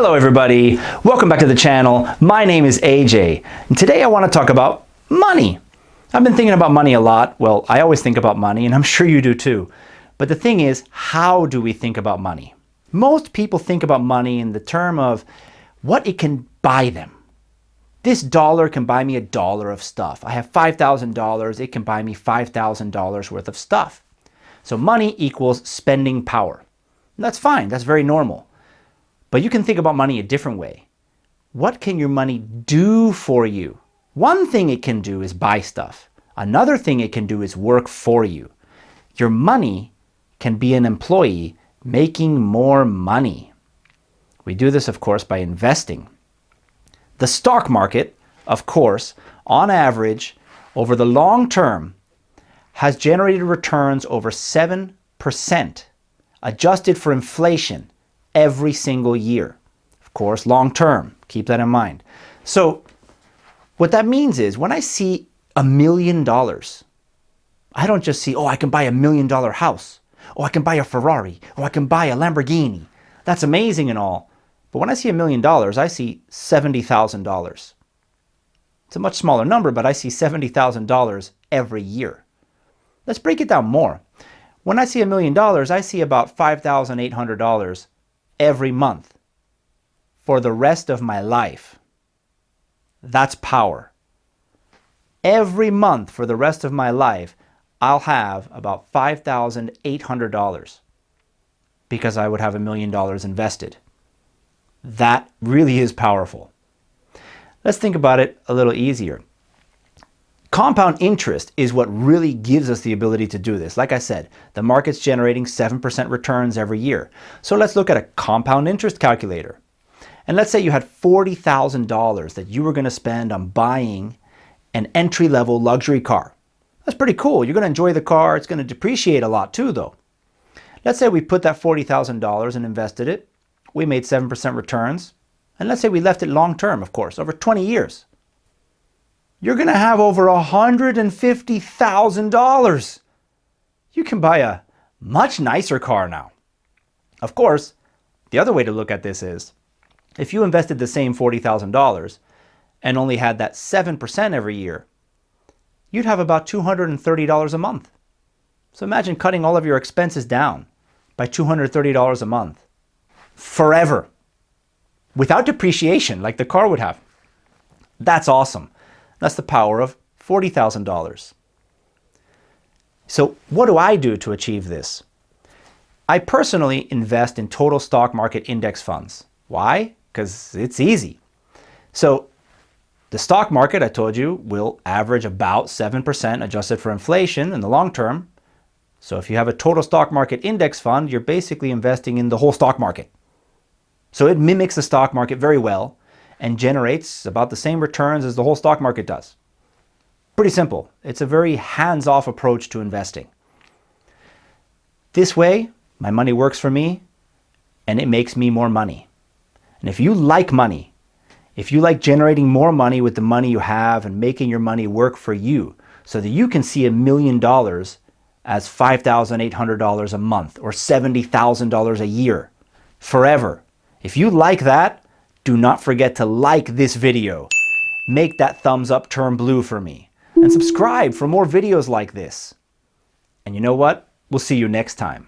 Hello everybody, welcome back to the channel. My name is AJ, and today I want to talk about money. I've been thinking about money a lot. Well, I always think about money, and I'm sure you do too. But the thing is, how do we think about money? Most people think about money in the term of what it can buy them. This dollar can buy me $1 of stuff. I have $5,000, it can buy me $5,000 worth of stuff. So money equals spending power. That's fine, that's very normal. But you can think about money a different way. What can your money do for you? One thing it can do is buy stuff. Another thing it can do is work for you. Your money can be an employee making more money. We do this, of course, by investing. The stock market, of course, on average, over the long term, has generated returns over 7%, adjusted for inflation, every single year. Of course, long term, keep that in mind. So what that means is when I see $1 million, I don't just see, oh, I can buy $1 million house. Oh, I can buy a Ferrari. Oh, I can buy a Lamborghini. That's amazing and all. But when I see $1 million, I see $70,000. It's a much smaller number, but I see $70,000 every year. Let's break it down more. When I see $1 million, I see about $5,800 every month for the rest of my life. That's power. Every month for the rest of my life, I'll have about $5,800 because I would have $1 million invested. That really is powerful. Let's think about it a little easier. Compound interest is what really gives us the ability to do this. Like I said, the market's generating 7% returns every year. So let's look at a compound interest calculator. And let's say you had $40,000 that you were going to spend on buying an entry-level luxury car. That's pretty cool. You're going to enjoy the car. It's going to depreciate a lot too, though. Let's say we put that $40,000 and invested it. We made 7% returns. And let's say we left it long-term, of course, over 20 years. You're going to have over $150,000. You can buy a much nicer car now. Of course, the other way to look at this is, if you invested the same $40,000 and only had that 7% every year, you'd have about $230 a month. So imagine cutting all of your expenses down by $230 a month forever, without depreciation like the car would have. That's awesome. That's the power of $40,000. So what do I do to achieve this? I personally invest in total stock market index funds. Why? Because it's easy. So the stock market, I told you, will average about 7% adjusted for inflation in the long term. So if you have a total stock market index fund, you're basically investing in the whole stock market. So it mimics the stock market very well and generates about the same returns as the whole stock market does. Pretty simple. It's a very hands-off approach to investing. This way, my money works for me and it makes me more money. And if you like money, if you like generating more money with the money you have and making your money work for you so that you can see $1 million as $5,800 a month or $70,000 a year forever. If you like that, do not forget to like this video. Make that thumbs up turn blue for me. And subscribe for more videos like this. And you know what? We'll see you next time.